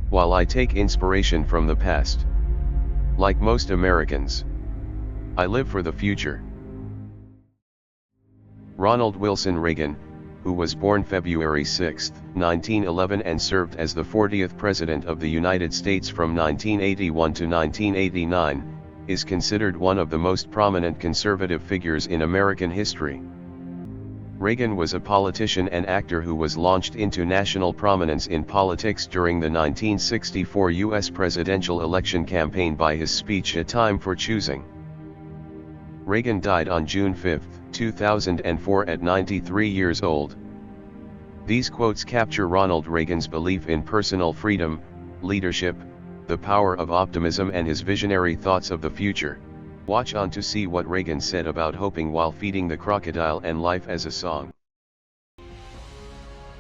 while I take inspiration from the past. Like most Americans, I live for the future. Ronald Wilson Reagan, who was born February 6, 1911 and served as the 40th President of the United States from 1981 to 1989, is considered one of the most prominent conservative figures in American history. Reagan was a politician and actor who was launched into national prominence in politics during the 1964 U.S. presidential election campaign by his speech "A Time for Choosing." Reagan died on June 5, 2004 at 93 years old. These quotes capture Ronald Reagan's belief in personal freedom, leadership, the power of optimism and his visionary thoughts of the future. Watch on to see what Reagan said about hoping while feeding the crocodile and life as a song.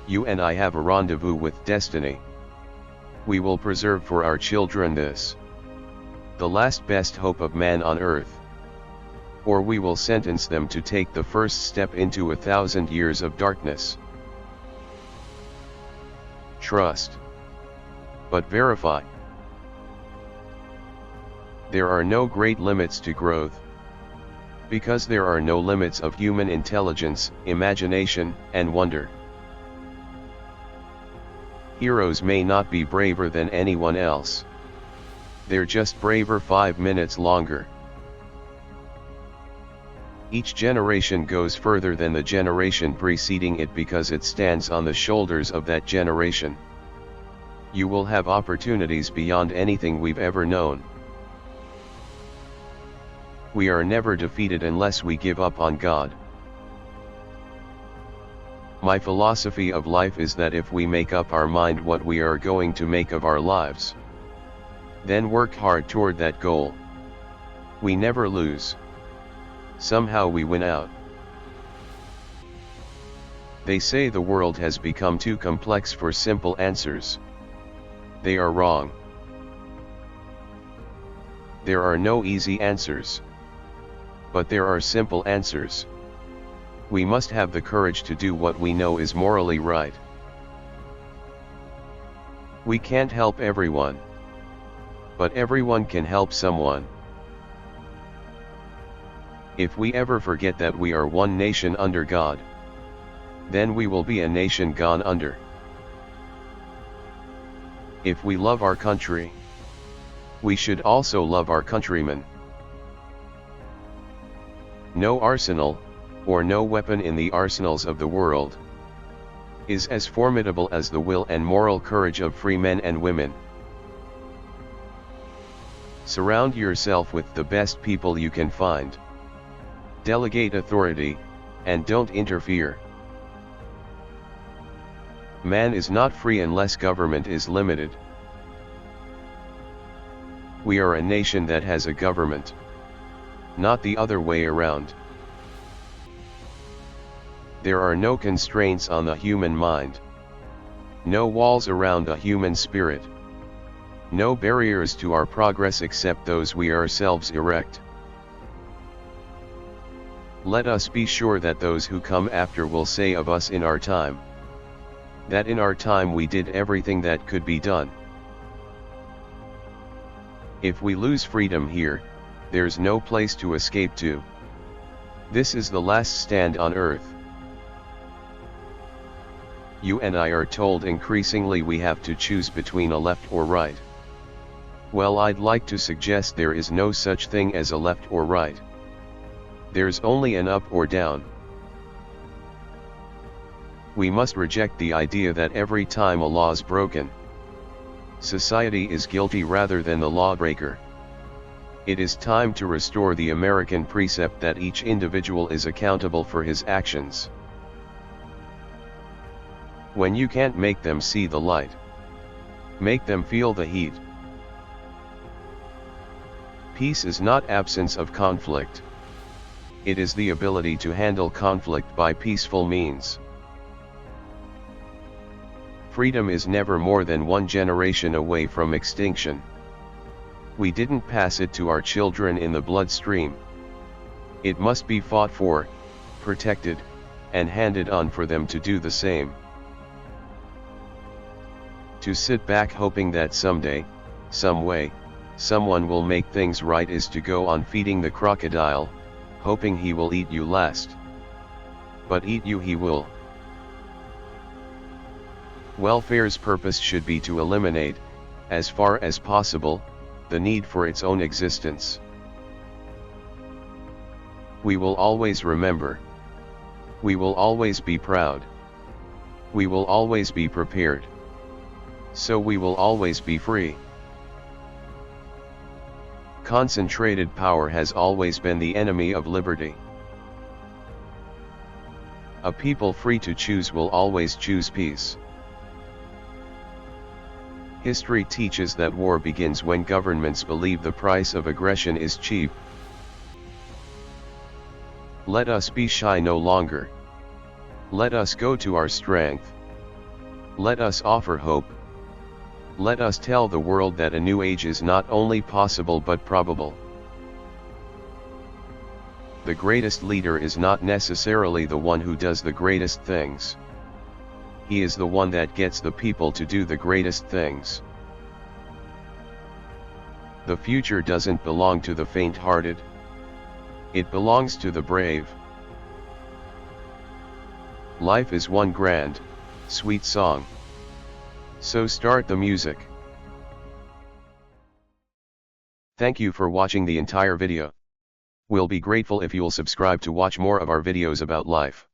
You and I have a rendezvous with destiny. We will preserve for our children this, the last best hope of man on earth. Or we will sentence them to take the first step into 1,000 years of darkness. Trust, but verify. There are no great limits to growth, because there are no limits of human intelligence, imagination, and wonder. Heroes may not be braver than anyone else. They're just braver 5 minutes longer. Each generation goes further than the generation preceding it because it stands on the shoulders of that generation. You will have opportunities beyond anything we've ever known. We are never defeated unless we give up on God. My philosophy of life is that if we make up our mind what we are going to make of our lives, then work hard toward that goal, we never lose. Somehow we win out. They say the world has become too complex for simple answers. They are wrong. There are no easy answers. But there are simple answers. We must have the courage to do what we know is morally right. We can't help everyone, but everyone can help someone. If we ever forget that we are one nation under God, then we will be a nation gone under. If we love our country, we should also love our countrymen. No arsenal, or no weapon in the arsenals of the world, is as formidable as the will and moral courage of free men and women. Surround yourself with the best people you can find. Delegate authority, and don't interfere. Man is not free unless government is limited. We are a nation that has a government, not the other way around. There are no constraints on the human mind, no walls around the human spirit, no barriers to our progress except those we ourselves erect. Let us be sure that those who come after will say of us in our time, that in our time we did everything that could be done. If we lose freedom here, there's no place to escape to. This is the last stand on earth. You and I are told increasingly we have to choose between a left or right. Well, I'd like to suggest there is no such thing as a left or right. There's only an up or down. We must reject the idea that every time a law is broken, society is guilty rather than the lawbreaker. It is time to restore the American precept that each individual is accountable for his actions. When you can't make them see the light, make them feel the heat. Peace is not absence of conflict. It is the ability to handle conflict by peaceful means. Freedom is never more than one generation away from extinction. We didn't pass it to our children in the bloodstream. It must be fought for, protected, and handed on for them to do the same. To sit back hoping that someday, some way, someone will make things right is to go on feeding the crocodile, hoping he will eat you last. But eat you he will. Welfare's purpose should be to eliminate, as far as possible, the need for its own existence. We will always remember. We will always be proud. We will always be prepared. So we will always be free. Concentrated power has always been the enemy of liberty. A people free to choose will always choose peace. History teaches that war begins when governments believe the price of aggression is cheap. Let us be shy no longer. Let us go to our strength. Let us offer hope. Let us tell the world that a new age is not only possible but probable. The greatest leader is not necessarily the one who does the greatest things. He is the one that gets the people to do the greatest things. The future doesn't belong to the faint-hearted. It belongs to the brave. Life is one grand, sweet song. So start the music. Thank you for watching the entire video. We'll be grateful if you'll subscribe to watch more of our videos about life.